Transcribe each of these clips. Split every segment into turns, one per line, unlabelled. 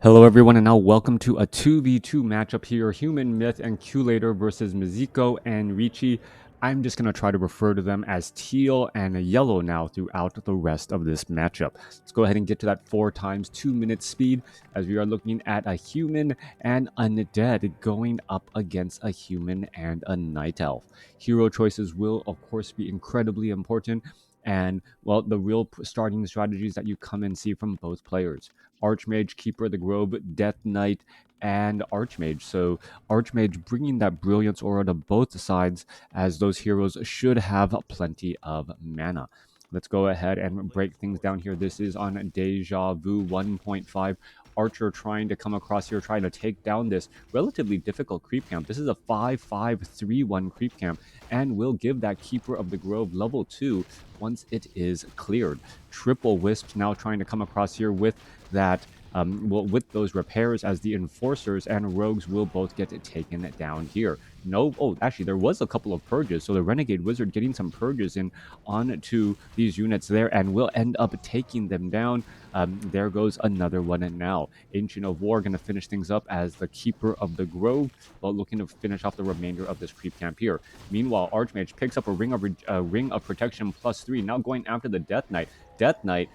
Hello everyone, and now welcome to a 2v2 matchup here, HumaNMytH and Curator versus Miezhiko and Rici. I'm just going to try to refer to them as teal and yellow now throughout the rest of this matchup. Let's go ahead and get to that 4 times 2 minute speed as we are looking at a human and undead going up against a human and a night elf. Hero choices will of course be incredibly important, and well, the real starting strategies that you come and see from both players. Archmage, Keeper of the Grove, Death Knight, and Archmage. So Archmage bringing that brilliance aura to both sides, as those heroes should have plenty of mana. Let's go ahead and break things down here. This is on Deja Vu 1.5. Archer trying to come across here, trying to take down this relatively difficult creep camp. This is a 5-5-3-1 creep camp, and will give that Keeper of the Grove level 2 once it is cleared. Triple Wisps now trying to come across here with that with those repairs, as the enforcers and rogues will both get taken down here. Actually there was a couple of purges, so the renegade wizard getting some purges in onto these units there and will end up taking them down. There goes another one now. Ancient of War going to finish things up as the Keeper of the Grove, while looking to finish off the remainder of this creep camp here. Meanwhile, Archmage picks up a ring of protection +3, now going after the Death Knight. Death Knight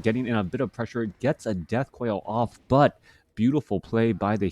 getting in a bit of pressure, gets a Death Coil off, but beautiful play by the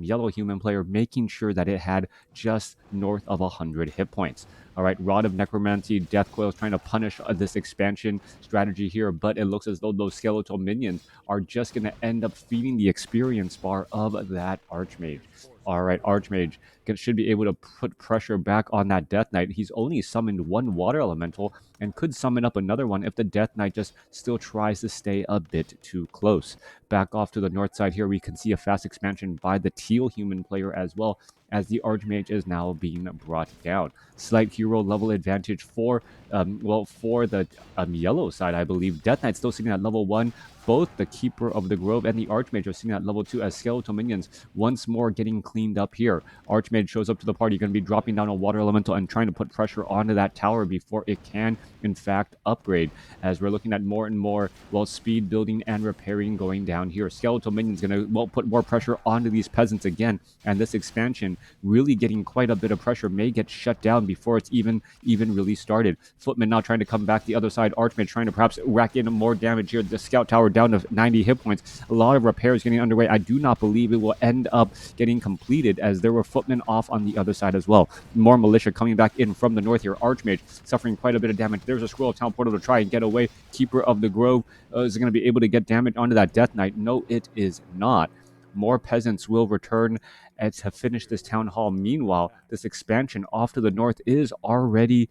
yellow human player, making sure that it had just north of 100 hit points. All right, Rod of Necromancy, Death Coil is trying to punish this expansion strategy here, but it looks as though those skeletal minions are just going to end up feeding the experience bar of that Archmage. All right, Archmage should be able to put pressure back on that Death Knight. He's only summoned one water elemental and could summon up another one if the Death Knight just still tries to stay a bit too close. Back off to the north side here, we can see a fast expansion by the teal human player as well, as the Archmage is now being brought down. Slight hero level advantage for the yellow side, I believe. Death Knight still sitting at level 1. Both the Keeper of the Grove and the Archmage are sitting at level 2, as skeletal minions once more getting cleaned up here. Archmage shows up to the party, going to be dropping down a water elemental and trying to put pressure onto that tower before it can, in fact, upgrade, as we're looking at more and more, speed building and repairing going down here. Skeletal minions going to, put more pressure onto these peasants again, and this expansion really getting quite a bit of pressure, may get shut down before it's even really started. Footman now trying to come back the other side. Archmage trying to perhaps rack in more damage here. The scout tower down to 90 hit points. A lot of repairs getting underway. I do not believe it will end up getting completed, as there were footmen off on the other side as well. More militia coming back in from the north here. Archmage suffering quite a bit of damage. There's a Scroll of Town portal to try and get away. Keeper of the Grove is going to be able to get damage onto that Death Knight. No, it is not. More peasants will return to finish this town hall. Meanwhile, this expansion off to the north is already,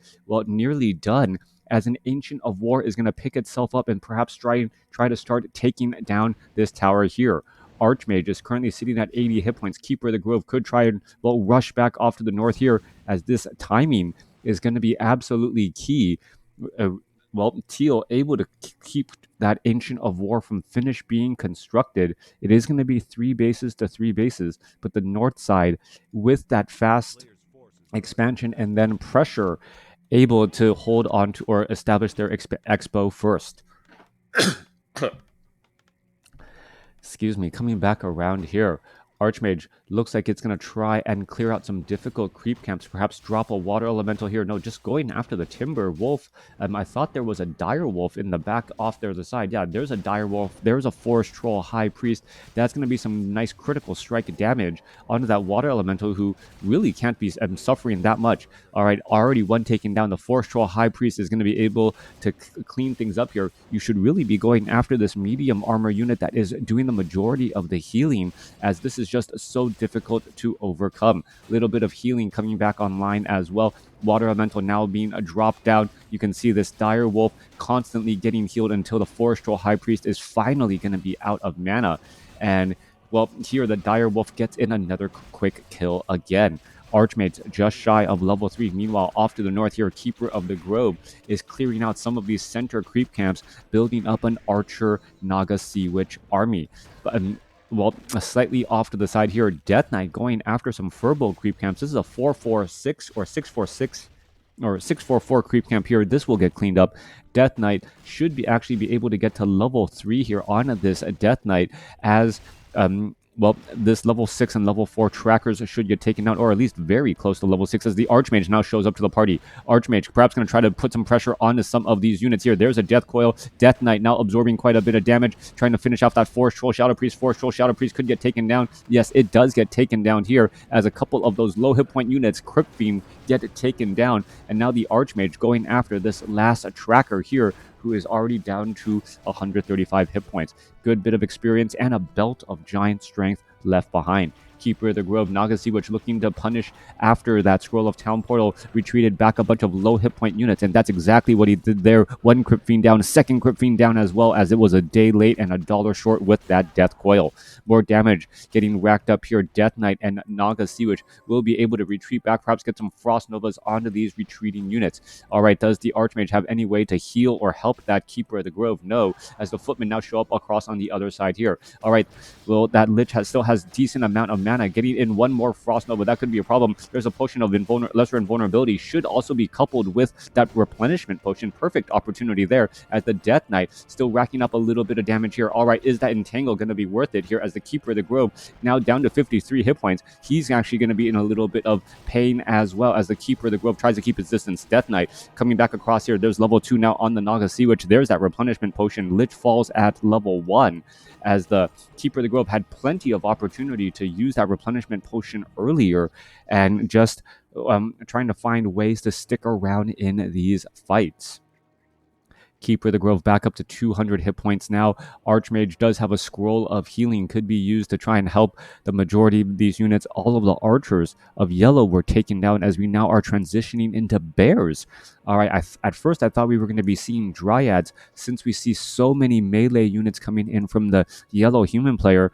nearly done, as an Ancient of War is going to pick itself up and perhaps try to start taking down this tower here. Archmage is currently sitting at 80 hit points. Keeper of the Grove could try and rush back off to the north here, as this timing is going to be absolutely key. Teal able to keep that Ancient of War from being constructed. It is going to be 3 bases to 3 bases, but the north side, with that fast expansion and then pressure, able to hold on to or establish their expo first. Excuse me, coming back around here. Archmage looks like it's going to try and clear out some difficult creep camps, perhaps drop a water elemental here. No, just going after the Timber Wolf. I thought there was a Dire Wolf in the back off there to the side. Yeah, there's a Dire Wolf. There's a Forest Troll High Priest. That's going to be some nice critical strike damage onto that water elemental, who really can't be suffering that much. All right, already one taken down. The Forest Troll High Priest is going to be able to clean things up here. You should really be going after this medium armor unit that is doing the majority of the healing, as this is just so difficult to overcome. Little bit of healing coming back online as well. Water elemental now being dropped down. You can see this Dire Wolf constantly getting healed until the Forest Troll High Priest is finally going to be out of mana. And here the Dire Wolf gets in another quick kill again. Archmage just shy of level 3. Meanwhile, off to the north here, Keeper of the Grove is clearing out some of these center creep camps, building up an Archer Naga Sea Witch army. Slightly off to the side here, Death Knight going after some Furbo creep camps. This is a 446 or 646 or 644 creep camp here. This will get cleaned up. Death Knight should actually be able to get to level 3 here on this Death Knight, as Well, this level 6 and level 4 trackers should get taken out, or at least very close to level 6, as the Archmage now shows up to the party. Archmage perhaps going to try to put some pressure onto some of these units here. There's a Death Coil. Death Knight now absorbing quite a bit of damage, trying to finish off that Force Troll Shadow Priest. Force Troll Shadow Priest could get taken down. Yes, it does get taken down here, as a couple of those low hit point units, Crypt Fiend, get taken down. And now the Archmage going after this last tracker here, who is already down to 135 hit points. Good bit of experience and a belt of giant strength left behind. Keeper of the Grove, Naga Sea-Witch, looking to punish after that Scroll of Town Portal, retreated back a bunch of low hit point units, and that's exactly what he did there. One Crypt Fiend down, second Crypt Fiend down, as well as it was a day late and $1 short with that Death Coil. More damage getting racked up here. Death Knight and Naga Sea-Witch will be able to retreat back, perhaps get some Frost Novas onto these retreating units. All right, does the Archmage have any way to heal or help that Keeper of the Grove? No, as the Footmen now show up across on the other side here. All right, well, that Lich still has decent amount of mana. Getting in one more Frost Nova, that could be a problem. There's a potion of lesser invulnerability, should also be coupled with that replenishment potion. Perfect opportunity there, as the Death Knight still racking up a little bit of damage here. All right, is that Entangle going to be worth it here, as the Keeper of the Grove now down to 53 hit points? He's actually going to be in a little bit of pain, as well as the Keeper of the Grove tries to keep his distance. Death Knight coming back across here. There's level 2 now on the Naga Sea-Witch. There's that replenishment potion. Lich falls at level 1, as the Keeper of the Grove had plenty of opportunity to use that replenishment potion earlier, and just trying to find ways to stick around in these fights. Keeper of the Grove back up to 200 hit points now. Archmage does have a Scroll of Healing, could be used to try and help the majority of these units. All of the archers of yellow were taken down, as we now are transitioning into bears. All right, at first I thought we were going to be seeing dryads, since we see so many melee units coming in from the yellow human player.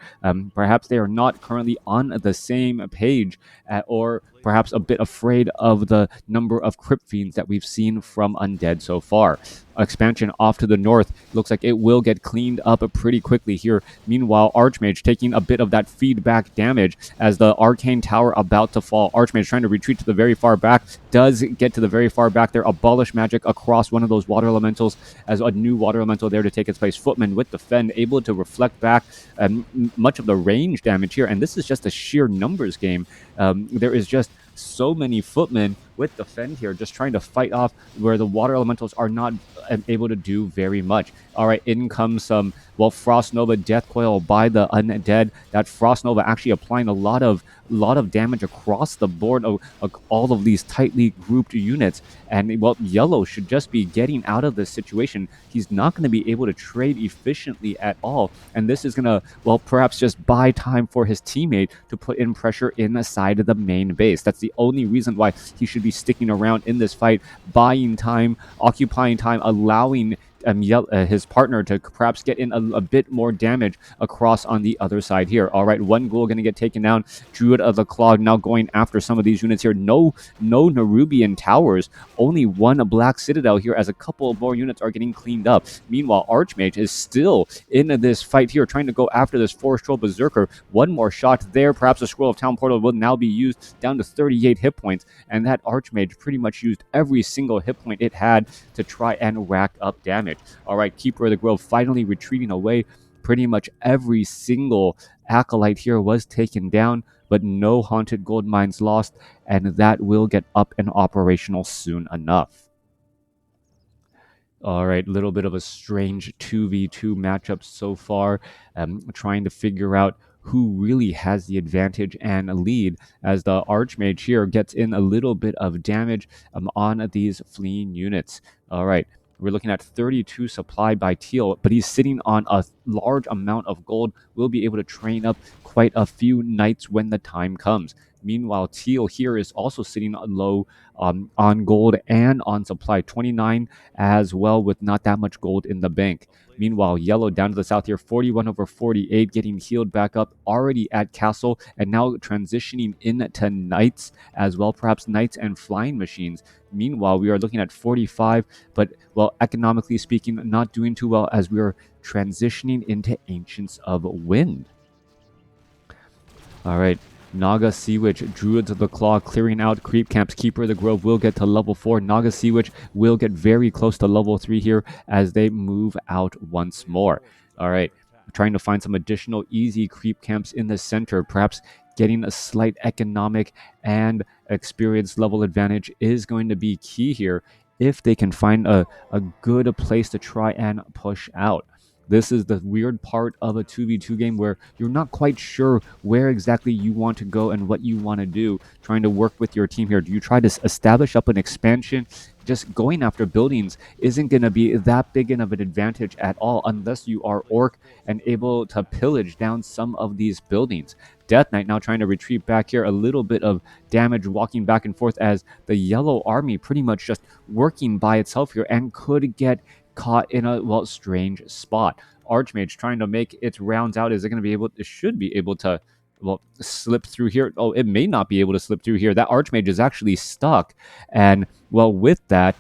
Perhaps they are not currently on the same page, or perhaps a bit afraid of the number of Crypt Fiends that we've seen from Undead so far. Expansion off to the north looks like it will get cleaned up pretty quickly here. Meanwhile, Archmage taking a bit of that feedback damage as the Arcane Tower about to fall. Archmage trying to retreat to the very far back, does get to the very far back there. Abolish magic across one of those water elementals, as a new water elemental there to take its place. Footman with Defend, able to reflect back much of the range damage here, and this is just a sheer numbers game. There is just so many Footmen with Defend here, just trying to fight off where the water elementals are not able to do very much. All right, in comes some, well, Frost Nova Death Coil by the Undead. That Frost Nova actually applying a lot of damage across the board of all of these tightly grouped units. And, well, yellow should just be getting out of this situation. He's not going to be able to trade efficiently at all, and this is going to, well, perhaps just buy time for his teammate to put in pressure inside of the main base. That's the only reason why he should be sticking around in this fight, buying time, occupying time, allowing his partner to perhaps get in a bit more damage across on the other side here. All right, one ghoul going to get taken down. Druid of the Claw now going after some of these units here. No Nerubian towers, only one Black Citadel here, as a couple more units are getting cleaned up. Meanwhile, Archmage is still in this fight here, trying to go after this Forest Troll Berserker. One more shot there. Perhaps a Scroll of Town Portal will now be used, down to 38 hit points, and that Archmage pretty much used every single hit point it had to try and rack up damage. All right, Keeper of the Grove finally retreating away. Pretty much every single acolyte here was taken down, but no Haunted Gold Mines lost, and that will get up and operational soon enough. All right, little bit of a strange 2v2 matchup so far, trying to figure out who really has the advantage and lead, as the Archmage here gets in a little bit of damage on these fleeing units. All right, we're looking at 32 supply by Teal, but he's sitting on a large amount of gold. We'll be able to train up quite a few knights when the time comes. Meanwhile, Teal here is also sitting low on gold and on supply, 29 as well, with not that much gold in the bank. Meanwhile, Yellow down to the south here, 41/48, getting healed back up, already at Castle, and now transitioning into Knights as well, perhaps Knights and Flying Machines. Meanwhile, we are looking at 45, but, well, economically speaking, not doing too well, as we are transitioning into Ancients of Wind. All right. Naga Sea-Witch, Druids of the Claw, clearing out creep camps. Keeper of the Grove will get to level 4. Naga Sea-Witch will get very close to level 3 here as they move out once more. All right. trying to find some additional easy creep camps in the center. Perhaps getting a slight economic and experience level advantage is going to be key here if they can find a good place to try and push out. This is the weird part of a 2v2 game where you're not quite sure where exactly you want to go and what you want to do, trying to work with your team here. Do you try to establish up an expansion? Just going after buildings isn't going to be that big of an advantage at all unless you are orc and able to pillage down some of these buildings. Death Knight now trying to retreat back here, a little bit of damage walking back and forth as the yellow army pretty much just working by itself here and could get caught in a strange spot. Archmage trying to make its rounds out. Is it going to be able? It should be able to slip through here. Oh, it may not be able to slip through here. That Archmage is actually stuck, and with that.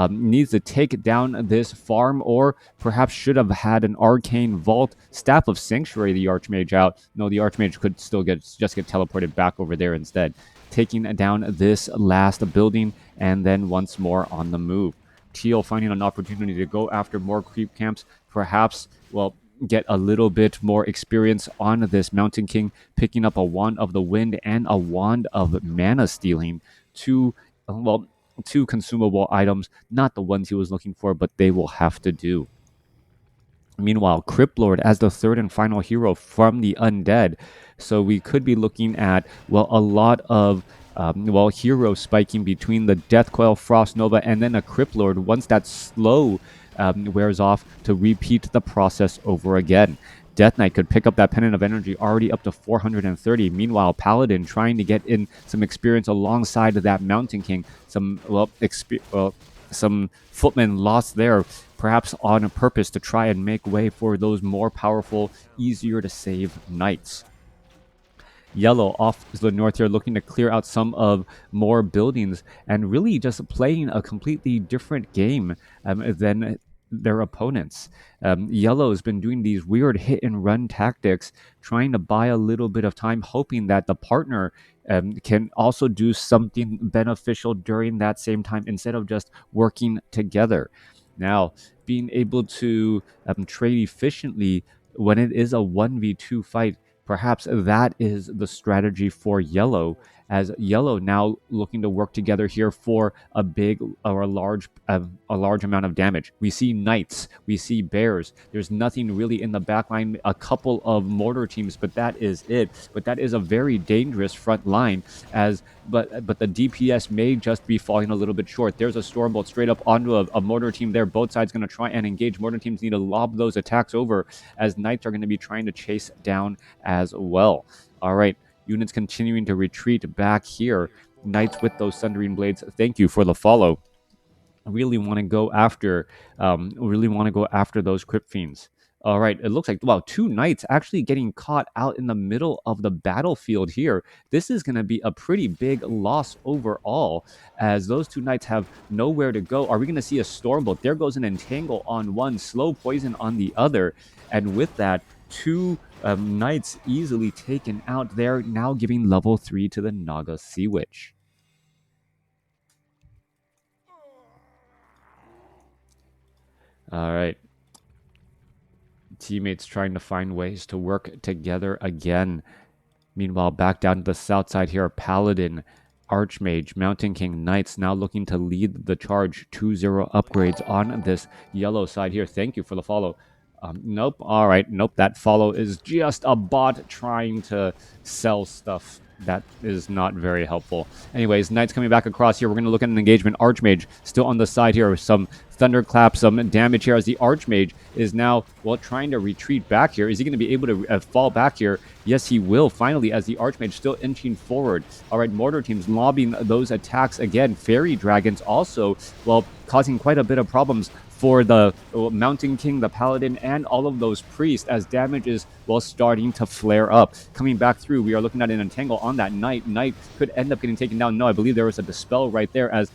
Needs to take down this farm, or perhaps should have had an arcane vault staff of sanctuary the archmage out. No, the archmage could still get teleported back over there instead, taking down this last building and then once more on the move. Teal finding an opportunity to go after more creep camps, perhaps get a little bit more experience on this Mountain King, picking up a Wand of the Wind and a Wand of Mana Stealing, two consumable items, not the ones he was looking for, but they will have to do. Meanwhile, Crypt Lord as the third and final hero from the undead. So we could be looking at, a lot of hero spiking between the Death Coil, Frost Nova, and then a Crypt Lord once that slow wears off to repeat the process over again. Death Knight could pick up that Pendant of Energy already up to 430. Meanwhile, Paladin trying to get in some experience alongside of that Mountain King. Some footmen lost there, perhaps on purpose to try and make way for those more powerful, easier to save knights. Yellow off to the north here, looking to clear out some of more buildings and really just playing a completely different game than their opponents. Yellow has been doing these weird hit and run tactics, trying to buy a little bit of time, hoping that the partner can also do something beneficial during that same time instead of just working together. Now, being able to trade efficiently when it is a 1v2 fight, perhaps that is the strategy for Yellow, as Yellow now looking to work together here for a big or a large amount of damage. We see Knights, we see Bears. There's nothing really in the backline, a couple of mortar teams, but that is it. But that is a very dangerous front line, but the DPS may just be falling a little bit short. There's a Stormbolt straight up onto a mortar team there. Both sides going to try and engage. Mortar teams need to lob those attacks over, as Knights are going to be trying to chase down as well. All right, units continuing to retreat back here. Knights with those Sundering Blades, thank you for the follow. Really want to go after those Crypt Fiends. All right, it looks like, two Knights actually getting caught out in the middle of the battlefield here. This is going to be a pretty big loss overall, as those two Knights have nowhere to go. Are we going to see a Stormbolt? There goes an Entangle on one, Slow Poison on the other, and with that, two Knights easily taken out there, now giving level 3 to the Naga Sea Witch. All right. Teammates trying to find ways to work together again. Meanwhile, back down to the south side here, Paladin, Archmage, Mountain King, Knights now looking to lead the charge. 2-0 upgrades on this yellow side here. Thank you for the follow. Nope. All right. Nope. That follow is just a bot trying to sell stuff. That is not very helpful. Anyways, Knights coming back across here. We're going to look at an engagement. Archmage still on the side here with some thunderclap, some damage here as the Archmage is now, trying to retreat back here. Is he going to be able to fall back here? Yes, he will, finally, as the Archmage still inching forward. All right, mortar teams lobbing those attacks again. Fairy Dragons also, causing quite a bit of problems for the Mountain King, the Paladin, and all of those priests, as damage is, starting to flare up. Coming back through, we are looking at an Entangle on that Knight. Knight could end up getting taken down. No, I believe there was a Dispel right there, as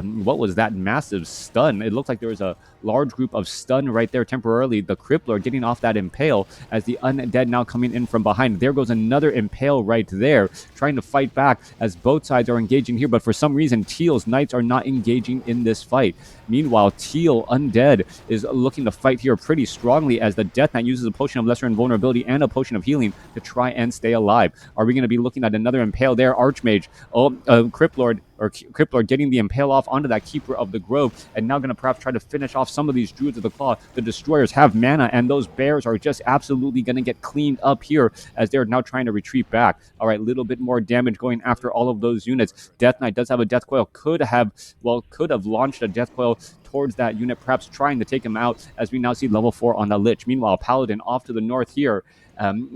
what was that massive stun? It looked like there was a large group of stun right there temporarily. The Crippler getting off that impale as the undead now coming in from behind. There goes another impale right there, trying to fight back as both sides are engaging here. But for some reason, Teal's Knights are not engaging in this fight. Meanwhile, Teal Undead is looking to fight here pretty strongly as the Death Knight uses a potion of lesser invulnerability and a potion of healing to try and stay alive. Are we going to be looking at another impale there? Archmage, Cripplord getting the impale off onto that Keeper of the Grove, and now going to perhaps try to finish off some of these Druids of the Claw. The Destroyers have mana, and those Bears are just absolutely going to get cleaned up here as they're now trying to retreat back. All right, little bit more damage going after all of those units. Death Knight does have a Death Coil, could have launched a Death Coil towards that unit, perhaps trying to take him out, as we now see level 4 on the Lich. Meanwhile, Paladin off to the north here,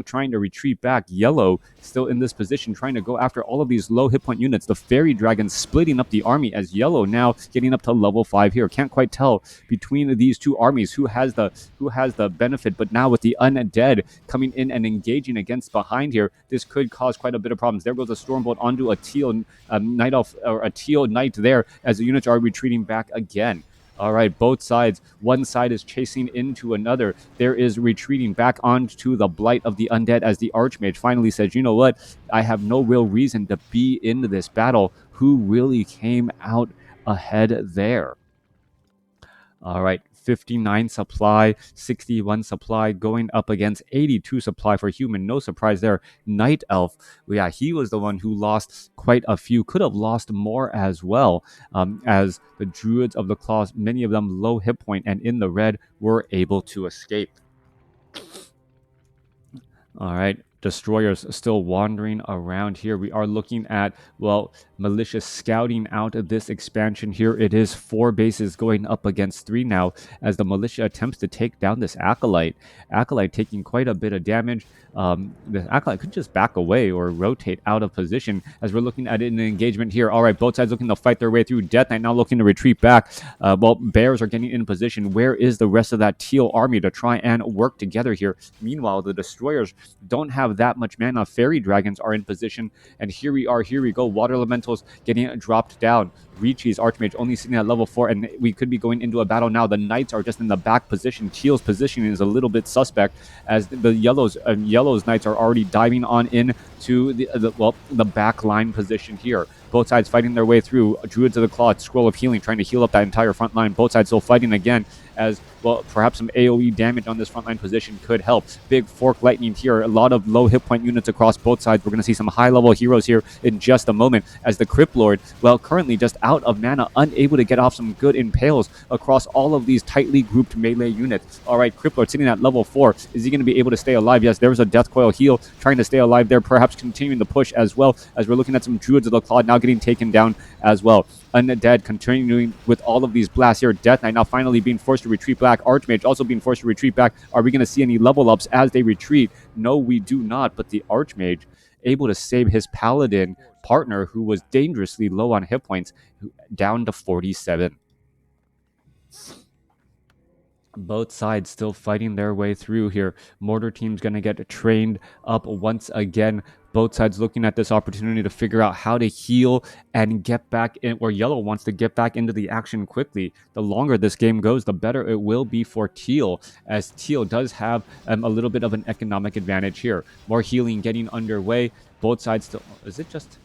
trying to retreat back. Yellow still in this position, trying to go after all of these low hit point units. The Fairy Dragon splitting up the army as Yellow now getting up to level 5 here. Can't quite tell between these two armies who has the benefit, but now with the Undead coming in and engaging against behind here, this could cause quite a bit of problems. There goes a Stormbolt onto a Teal Night Elf, or a Teal Knight there, as the units are retreating back again. All right, both sides. One side is chasing into another. There is retreating back onto the Blight of the Undead as the Archmage finally says, you know what? I have no real reason to be in this battle. Who really came out ahead there? All right, 59 supply, 61 supply, going up against 82 supply for human. No surprise there. Night Elf, yeah, he was the one who lost quite a few. Could have lost more as well, as the Druids of the Claws, many of them low hit point and in the red, were able to escape. All right. Destroyers still wandering around here. We are looking at, well, Militia scouting out of this expansion here. It is 4 bases going up against 3 now as the Militia attempts to take down this Acolyte. Acolyte taking quite a bit of damage. The Acolyte could just back away or rotate out of position as we're looking at it in an engagement here. All right, both sides looking to fight their way through. Death Knight now looking to retreat back. Well, Bears are getting in position. Where is the rest of that Teal army to try and work together here? Meanwhile, the Destroyers don't have that much mana. Fairy Dragons are in position, and here we go. Water Elementals getting dropped down. Rici's Archmage only sitting at level 4, and we could be going into a battle now. The Knights are just in the back position. Teal's positioning is a little bit suspect as the Yellow's Knights are already diving on in to the back line position here. Both sides fighting their way through. Druids of the Claw, Scroll of Healing, trying to heal up that entire front line. Both sides still fighting again as, well, perhaps some AoE damage on this frontline position could help. Big Fork Lightning here. A lot of low hit point units across both sides. We're going to see some high-level heroes here in just a moment as the Crypt Lord, well, currently just out of mana, unable to get off some good impales across all of these tightly grouped melee units. All right, Crypt Lord sitting at level 4. Is he going to be able to stay alive? Yes, there's a Death Coil heal trying to stay alive there, perhaps continuing the push as well as we're looking at some Druids of the Claw now getting taken down as well. Undead continuing with all of these blasts here. Death Knight now finally being forced to retreat back. Archmage also being forced to retreat back. Are we going to see any level ups as they retreat? No, we do not, but the Archmage able to save his Paladin partner who was dangerously low on hit points down to 47. Both sides still fighting their way through here. Mortar team's going to get trained up once again. Both sides looking at this opportunity to figure out how to heal and get back in, or Yellow wants to get back into the action quickly. The longer this game goes, the better it will be for Teal, as Teal does have a little bit of an economic advantage here. More healing getting underway. Both sides still... Is it just...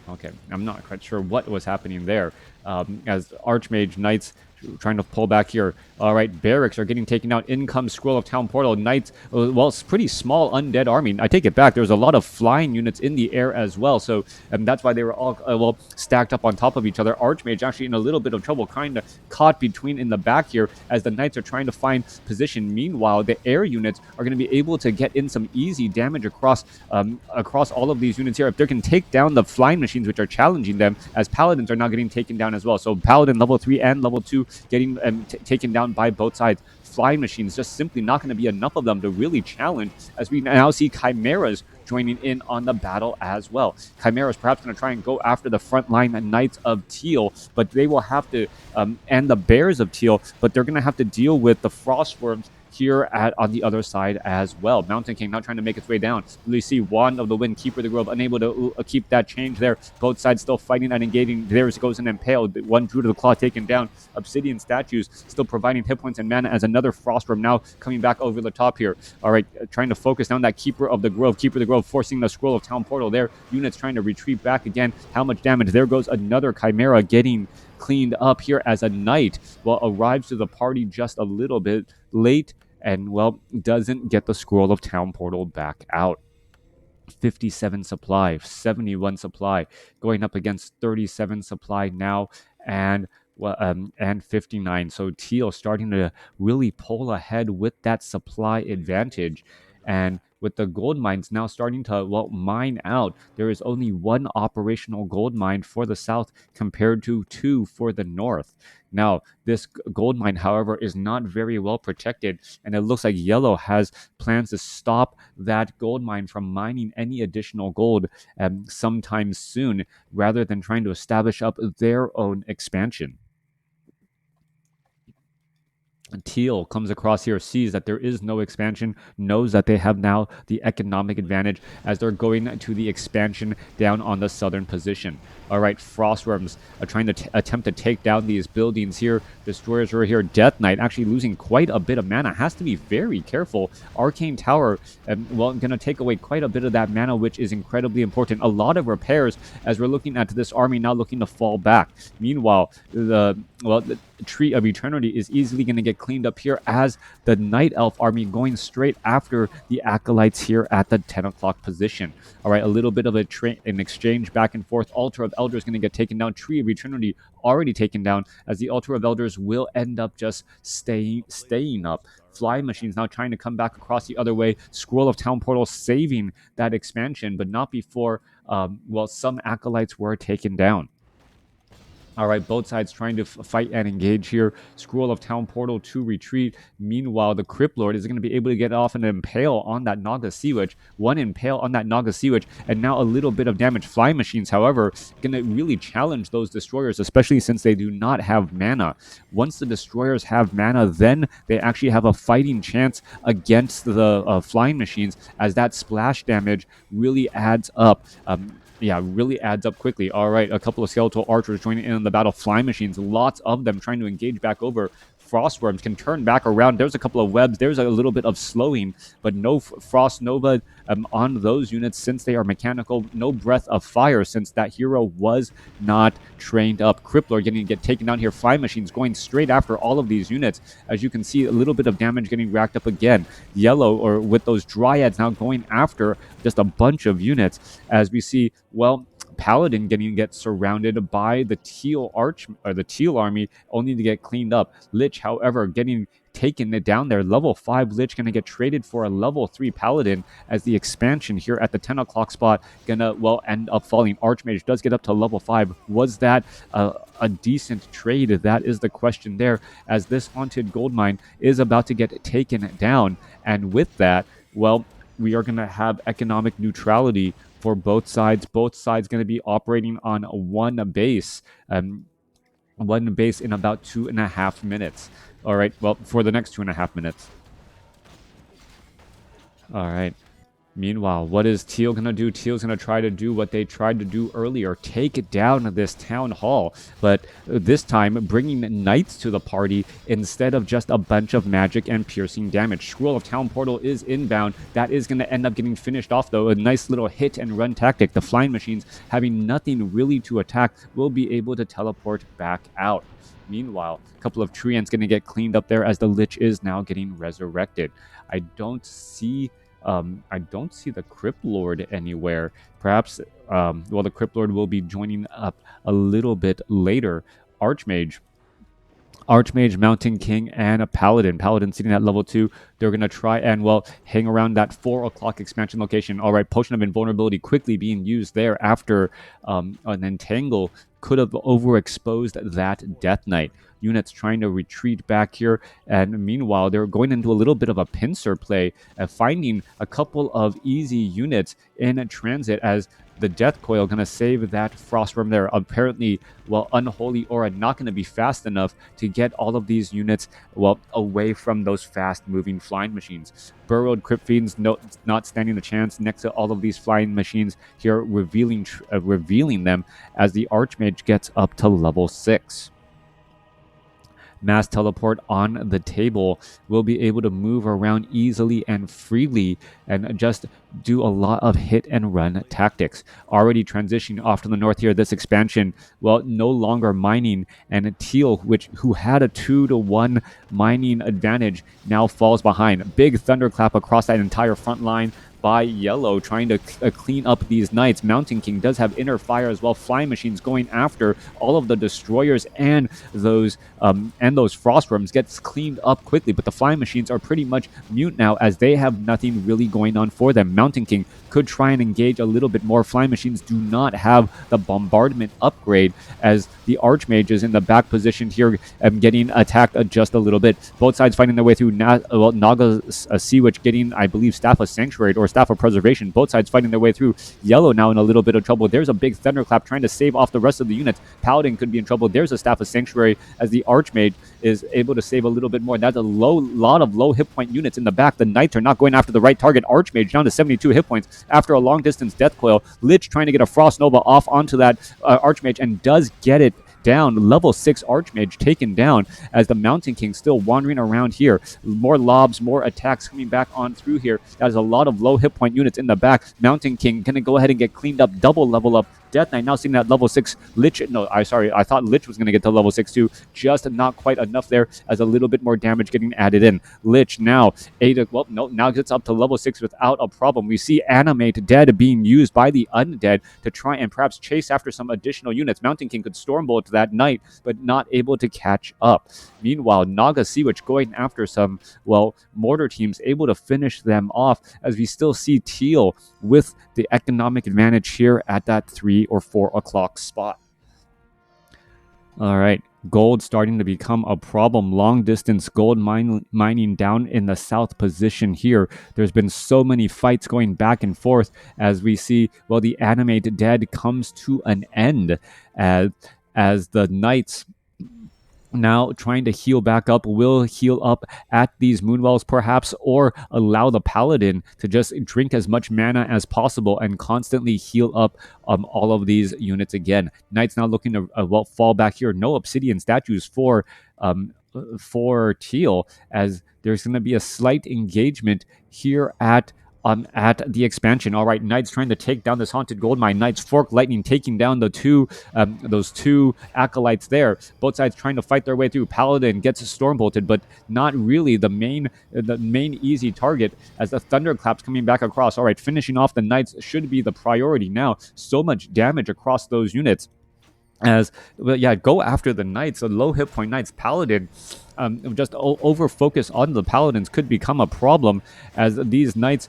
Okay, I'm not quite sure what was happening there. As Archmage Knights trying to pull back here. All right, barracks are getting taken out. In comes Scroll of Town Portal. Knights, well, it's pretty small undead army. I take it back. There's a lot of flying units in the air as well. So that's why they were all, well, stacked up on top of each other. Archmage actually in a little bit of trouble, kind of caught between in the back here as the Knights are trying to find position. Meanwhile, the air units are going to be able to get in some easy damage across all of these units here. If they can take down the flying machines, which are challenging them, as Paladins are now getting taken down as well. So Paladin level 3 and level 2 getting taken down by both sides. Flying machines, just simply not going to be enough of them to really challenge, as we now see Chimeras joining in on the battle as well. Chimeras perhaps going to try and go after the frontline Knights of Teal, but they will have to, and the Bears of Teal, but they're going to have to deal with the Frostworms here on the other side as well. Mountain King now trying to make its way down. We see Wand of the Wind, Keeper of the Grove, unable to keep that change there. Both sides still fighting and engaging. There goes an Impale. One Druid of the Claw taken down. Obsidian statues still providing hit points and mana as another Frostworm now coming back over the top here. All right, trying to focus down that Keeper of the Grove. Keeper of the Grove forcing the Scroll of Town Portal there. Units trying to retreat back again. How much damage? There goes another Chimera getting cleaned up here as a Knight, well, arrives to the party just a little bit late and, well, doesn't get the Scroll of Town Portal back out. 57 supply, 71 supply, going up against 37 supply now, and 59. So Teal starting to really pull ahead with that supply advantage. And with the gold mines now starting to, well, mine out, there is only one operational gold mine for the south compared to 2 for the north. Now, this gold mine, however, is not very well protected, and it looks like Yellow has plans to stop that gold mine from mining any additional gold sometime soon, rather than trying to establish up their own expansion. Teal comes across here, sees that there is no expansion, knows that they have now the economic advantage as they're going to the expansion down on the southern position. All right, Frostworms are trying to attempt to take down these buildings here. Destroyers are here. Death Knight actually losing quite a bit of mana. Has to be very careful. Arcane Tower, well, going to take away quite a bit of that mana, which is incredibly important. A lot of repairs as we're looking at this army now looking to fall back. Meanwhile, the Tree of Eternity is easily going to get cleaned up here as the Night Elf army going straight after the Acolytes here at the 10 o'clock position. All right, a little bit of an exchange back and forth. Altar of Elders going to get taken down. Tree of Eternity already taken down, as the Altar of Elders will end up just staying up. Flying Machines now trying to come back across the other way. Scroll of Town Portal saving that expansion, but not before, well, some Acolytes were taken down. All right, both sides trying to fight and engage here. Scroll of Town Portal to retreat. Meanwhile, the Crypt Lord is going to be able to get off an Impale on that Naga Sea Witch. One Impale on that Naga Sea Witch, and now a little bit of damage. Flying Machines, however, going to really challenge those Destroyers, especially since they do not have mana. Once the Destroyers have mana, then they actually have a fighting chance against the Flying Machines, as that splash damage really adds up. Really adds up quickly. All right, a couple of Skeletal Archers joining in on the battle. Flying Machines, lots of them trying to engage back over. Frostworms can turn back around. There's a couple of webs. There's a little bit of slowing, but no Frost Nova on those units since they are mechanical. No Breath of Fire since that hero was not trained up. Crippler getting taken down here. Flying Machines going straight after all of these units. As you can see, a little bit of damage getting racked up again. Yellow, or with those Dryads now going after just a bunch of units. As we see, well, Paladin get surrounded by the teal army, only to get cleaned up. Lich, however, getting taken down there. Level 5 Lich going to get traded for a level 3 Paladin, as the expansion here at the 10 o'clock spot gonna, well, end up falling. Archmage does get up to level 5. Was that a decent trade? That is the question there, as this Haunted Goldmine is about to get taken down. And with that, well, we are going to have economic neutrality for both sides. Both sides going to be operating on one base in about 2.5 minutes. All right, well, for the next 2.5 minutes. All right. Meanwhile, what is Teal going to do? Teal's going to try to do what they tried to do earlier, take down this town hall, but this time bringing knights to the party instead of just a bunch of magic and piercing damage. Scroll of Town Portal is inbound. That is going to end up getting finished off, though. A nice little hit and run tactic. The Flying Machines, having nothing really to attack, will be able to teleport back out. Meanwhile, a couple of Treants going to get cleaned up there, as the Lich is now getting resurrected. I don't see the Crypt Lord anywhere. Perhaps, well, the Crypt Lord will be joining up a little bit later. Archmage, Mountain King, and a Paladin. Paladin sitting at level 2. They're going to try and, well, hang around that 4 o'clock expansion location. All right, Potion of Invulnerability quickly being used there after an Entangle could have overexposed that Death Knight. units trying to retreat back here. And meanwhile, they're going into a little bit of a pincer play, finding a couple of easy units in transit as the Death Coil going to save that Frostworm there. Apparently, well, Unholy Aura not going to be fast enough to get all of these units, well, away from those fast-moving flying machines. Burrowed Crypt Fiends not standing a chance next to all of these flying machines here, revealing them as the Archmage gets up to level 6. Mass Teleport on the table will be able to move around easily and freely and just do a lot of hit and run tactics. Already transitioning off to the north here, this expansion, well, no longer mining, and Teal, who had a 2-to-1 mining advantage, now falls behind. Big thunderclap across that entire front line by Yellow, trying to clean up these Knights. Mountain King does have inner fire as well. Flying machines going after all of the destroyers and those Frostworms gets cleaned up quickly, but the flying machines are pretty much mute now as they have nothing really going on for them. Mountain King could try and engage a little bit more. Flying machines do not have the bombardment upgrade as the Archmage is in the back position here, getting attacked just a little bit. Both sides fighting their way through. Naga Sea Witch getting, I believe, Staff of Sanctuary or Staff of Preservation. Both sides fighting their way through. Yellow now in a little bit of trouble. There's a big Thunderclap trying to save off the rest of the units. Paladin could be in trouble. There's a Staff of Sanctuary as the Archmage is able to save a little bit more. That's a lot of low hit point units in the back. The Knights are not going after the right target. Archmage down to 72 hit points after a long distance Death Coil. Lich trying to get a Frost Nova off onto that Archmage and does get it down. Level 6 Archmage taken down as the Mountain King still wandering around here. More lobs, more attacks coming back on through here. That is a lot of low hit point units in the back. Mountain King going to go ahead and get cleaned up, double level up. Death Knight now seeing that level 6 Lich. No, I thought Lich was going to get to level 6 too. Just not quite enough there as a little bit more damage getting added in. Lich now, now gets up to level 6 without a problem. We see Animate Dead being used by the Undead to try and perhaps chase after some additional units. Mountain King could Stormbolt that Knight, but not able to catch up. Meanwhile, Naga Sea Witch going after some, mortar teams, able to finish them off as we still see Teal with the economic advantage here at that 3 or 4 o'clock spot. All right, gold starting to become a problem. Long distance gold mining down in the south position here. There's been so many fights going back and forth as we see, the Animate Dead comes to an end as the Knights now trying to heal back up, will heal up at these Moonwells perhaps, or allow the Paladin to just drink as much mana as possible and constantly heal up all of these units again. Knights now looking to fall back here. No Obsidian statues for Teal, as there's going to be a slight engagement here at the expansion. All right, Knights trying to take down this Haunted Gold Mine. Knights Fork Lightning taking down those two acolytes there. Both sides trying to fight their way through. Paladin gets Stormbolted, but not really the main easy target as the Thunderclaps coming back across. All right, finishing off the Knights should be the priority now. So much damage across those units. Go after the Knights, the low hit point Knights. Paladin, just over focus on the Paladins could become a problem as these Knights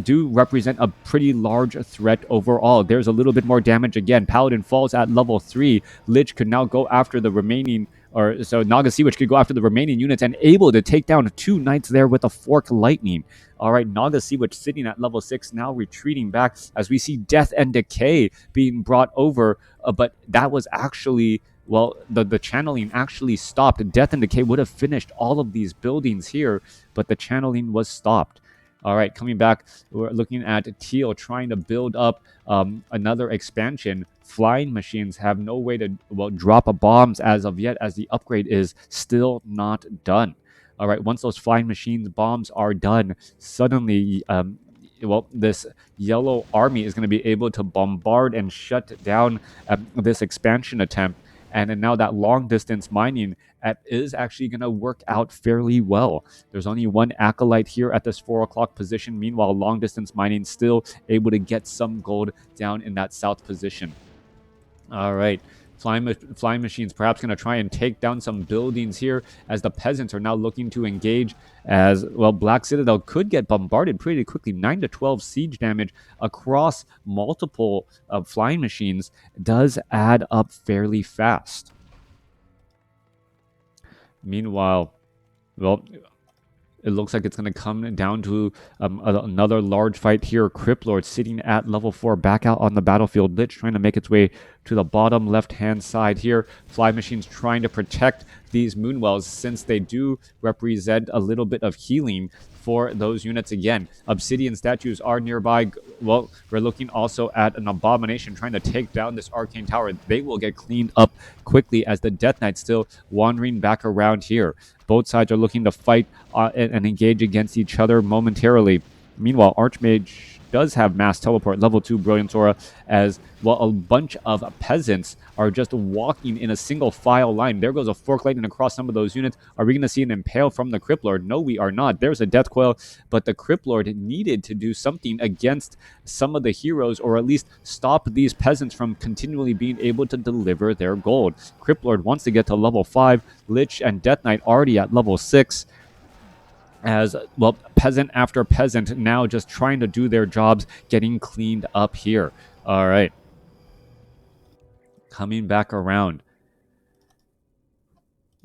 do represent a pretty large threat overall. There's a little bit more damage again. Paladin falls at level 3. Lich could now go after the remaining, Naga Sea Witch could go after the remaining units and able to take down 2 Knights there with a Fork Lightning. All right, Naga Sea Witch sitting at level 6, now retreating back as we see Death and Decay being brought over, but that was actually, the channeling actually stopped. Death and Decay would have finished all of these buildings here, but the channeling was stopped. All right, coming back, we're looking at Teal trying to build up another expansion. Flying machines have no way to drop bombs as of yet, as the upgrade is still not done. All right, once those flying machines bombs are done, suddenly this yellow army is going to be able to bombard and shut down this expansion attempt. And now that long distance mining is actually going to work out fairly well. There's only one acolyte here at this 4 o'clock position. Meanwhile, long distance mining still able to get some gold down in that south position. All right. Flying machines perhaps going to try and take down some buildings here as the peasants are now looking to engage as Black Citadel could get bombarded pretty quickly. 9 to 12 siege damage across multiple flying machines does add up fairly fast. Meanwhile, well, it looks like it's going to come down to another large fight here. Cryptlord sitting at level 4 back out on the battlefield. Lich trying to make its way to the bottom left-hand side here. Fly Machines trying to protect these Moonwells since they do represent a little bit of healing for those units again. Obsidian statues are nearby. Well, we're looking also at an Abomination trying to take down this Arcane Tower. They will get cleaned up quickly as the Death Knight still wandering back around here. Both sides are looking to fight and engage against each other momentarily. Meanwhile, Archmage does have mass teleport, level 2 Brilliance Aura, as well a bunch of peasants are just walking in a single file line. There goes a Fork Lightning across some of those units. Are we going to see an Impale from the Cryptlord? No, we are not. There's a Death Coil, but the Cryptlord needed to do something against some of the heroes, or at least stop these peasants from continually being able to deliver their gold. Cryptlord wants to get to level 5. Lich and Death Knight already at level 6. As well, peasant after peasant now just trying to do their jobs, getting cleaned up here. All right. Coming back around.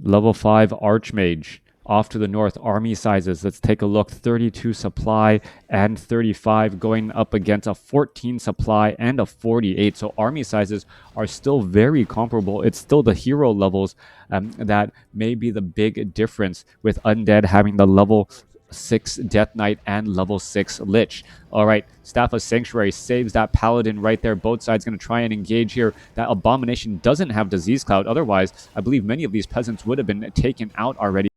Level 5 Archmage. Off to the north, army sizes. Let's take a look. 32 supply and 35 going up against a 14 supply and a 48. So army sizes are still very comparable. It's still the hero levels that may be the big difference, with Undead having the level 6 Death Knight and level 6 Lich. All right, Staff of Sanctuary saves that Paladin right there. Both sides going to try and engage here. That Abomination doesn't have Disease Cloud. Otherwise, I believe many of these peasants would have been taken out already.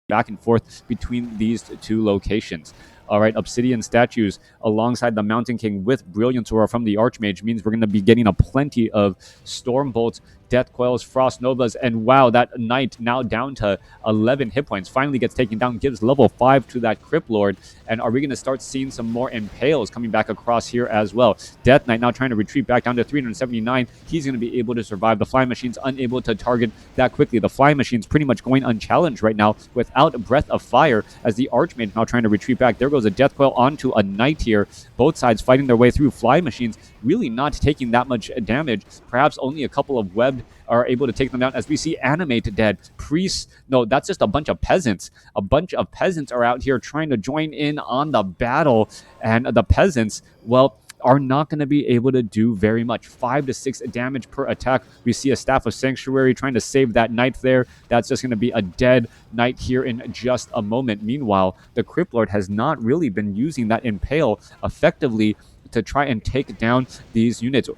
Back and forth between these two locations. All right, Obsidian statues alongside the Mountain King with Brilliance Aura from the Archmage means we're going to be getting a plenty of Storm Bolts, Death Coils, Frost Novas, and wow, that Knight now down to 11 hit points finally gets taken down, gives level 5 to that Crypt Lord. And are we going to start seeing some more Impales coming back across here as well? Death Knight now trying to retreat back down to 379. He's going to be able to survive. The Fly Machine's unable to target that quickly. The Fly Machine's pretty much going unchallenged right now without Breath of Fire, as the Archmage now trying to retreat back. There goes a Death Coil onto a Knight here. Both sides fighting their way through. Fly Machines really not taking that much damage. Perhaps only a couple of webbed are able to take them down, as we see Animate dead. Priests, no, that's just a bunch of peasants. A bunch of peasants are out here trying to join in on the battle, and the peasants, well, are not going to be able to do very much. 5 to 6 damage per attack. We see a Staff of Sanctuary trying to save that Knight there. That's just going to be a dead Knight here in just a moment. Meanwhile, the Crypt Lord has not really been using that Impale effectively to try and take down these units.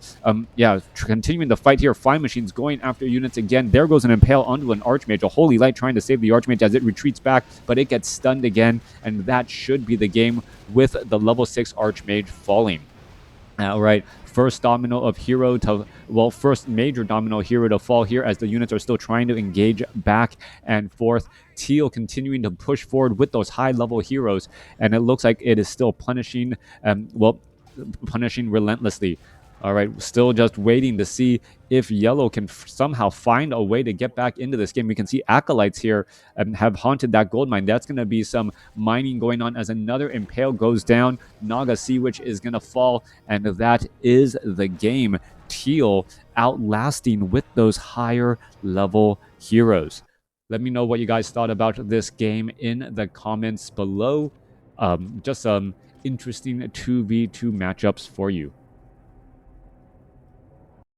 Continuing the fight here. Fly Machines going after units again. There goes an Impale onto an Archmage. A Holy Light trying to save the Archmage as it retreats back, but it gets stunned again, and that should be the game with the level 6 Archmage falling. All right, first major domino hero to fall here, as the units are still trying to engage back and forth. Teal continuing to push forward with those high-level heroes, and it looks like it is still punishing relentlessly. All right, still just waiting to see if Yellow can somehow find a way to get back into this game. We can see Acolytes here have haunted that gold mine. That's going to be some mining going on as another Impale goes down. Naga Sea Witch is going to fall, and that is the game. Teal outlasting with those higher level heroes. Let me know what you guys thought about this game in the comments below. Just some interesting 2v2 matchups for you.